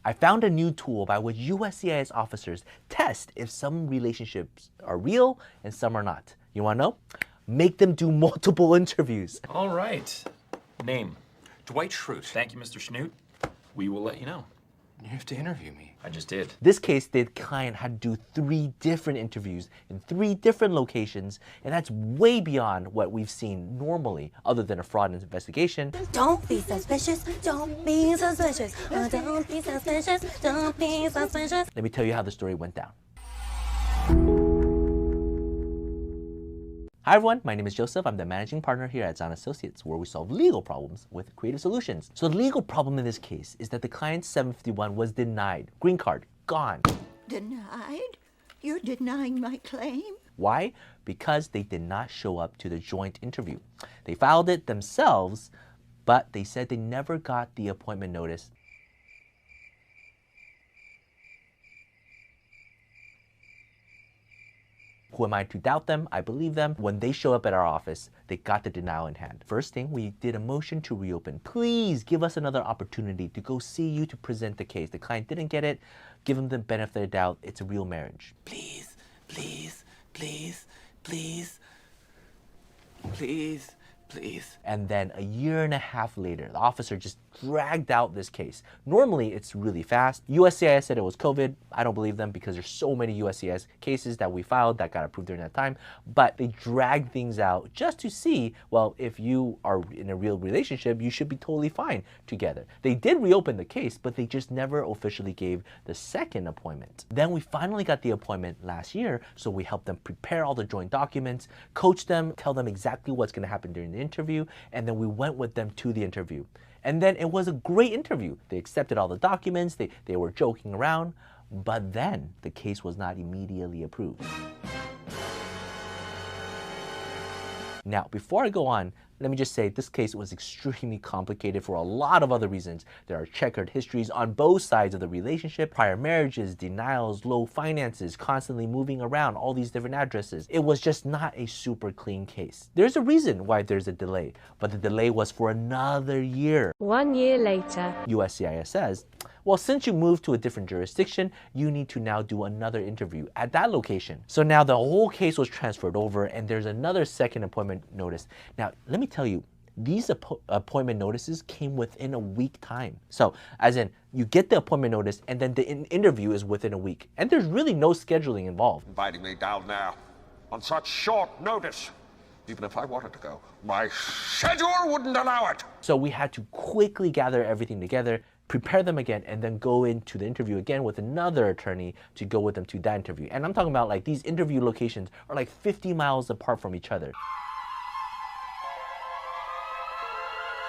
I found a new tool by which USCIS officers test if some relationships are real and some are not. You want to know? Make them do multiple interviews. All right. Name? Dwight Schrute. Thank you, Mr. Snoot. We will let you know. You have to interview me. I just did. This case, the client had to do 3 different interviews in 3 different locations, and that's way beyond what we've seen normally, other than a fraud investigation. Don't be suspicious, don't be suspicious, don't be suspicious, don't be suspicious. Let me tell you how the story went down. Hi everyone, my name is Joseph. I'm the managing partner here at Tsang and Associates, where we solve legal problems with creative solutions. So the legal problem in this case is that the client 751 was denied. Green card, gone. Denied? You're denying my claim? Why? Because they did not show up to the joint interview. They filed it themselves, but they said they never got the appointment notice. Who am I to doubt them? I believe them. When they show up at our office, they got the denial in hand. First thing, we did a motion to reopen. Please give us another opportunity to go see you to present the case. The client didn't get it. Give them the benefit of the doubt. It's a real marriage. Please, please, please, please, please, please. And then a year and a half later, the officer just dragged out this case. Normally, it's really fast. USCIS said it was COVID. I don't believe them because there's so many USCIS cases that we filed that got approved during that time. But they dragged things out just to see, well, if you are in a real relationship, you should be totally fine together. They did reopen the case, but they just never officially gave the second appointment. Then we finally got the appointment last year, so we helped them prepare all the joint documents, coach them, tell them exactly what's going to happen during the interview, and then we went with them to the interview. And then it was a great interview. They accepted all the documents, they were joking around, but then the case was not immediately approved. Now, before I go on, let me just say this case was extremely complicated for a lot of other reasons. There are checkered histories on both sides of the relationship, prior marriages, denials, low finances, constantly moving around, all these different addresses. It was just not a super clean case. There's a reason why there's a delay, but the delay was for another year. 1 year later, USCIS says, well, since you moved to a different jurisdiction, you need to now do another interview at that location. So now the whole case was transferred over and there's another second appointment notice. Now, let me tell you, these appointment notices came within a week time. So as in, you get the appointment notice and then the interview is within a week. And there's really no scheduling involved. Inviting me down now on such short notice. Even if I wanted to go, my schedule wouldn't allow it. So we had to quickly gather everything together, prepare them again, and then go into the interview again with another attorney to go with them to that interview. And I'm talking about like these interview locations are like 50 miles apart from each other.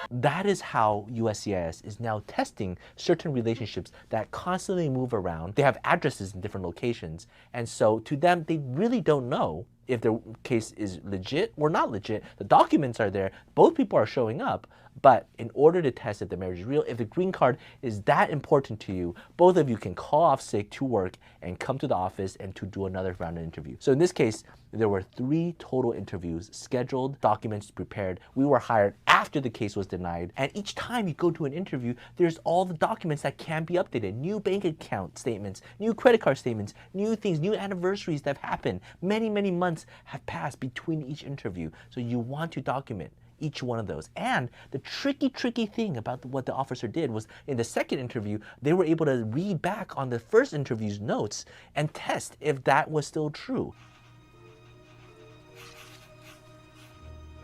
That is how USCIS is now testing certain relationships that constantly move around. They have addresses in different locations. And so to them, they really don't know if their case is legit or not legit. The documents are there. Both people are showing up. But in order to test if the marriage is real, if the green card is that important to you, both of you can call off sick to work and come to the office and to do another round of interview. So in this case, there were 3 total interviews scheduled, documents prepared. We were hired after the case was denied. And each time you go to an interview, there's all the documents that can be updated. New bank account statements, new credit card statements, new things, new anniversaries that have happened. Many, many months have passed between each interview. So you want to document each one of those. And the tricky thing about what the officer did was in the second interview, they were able to read back on the first interview's notes and test if that was still true.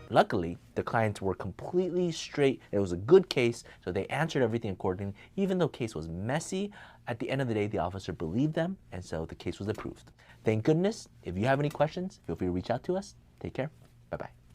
Luckily, the clients were completely straight. It was a good case, so they answered everything accordingly. Even though the case was messy, at the end of the day, the officer believed them, and so the case was approved. Thank goodness. If you have any questions, feel free to reach out to us. Take care. Bye-bye.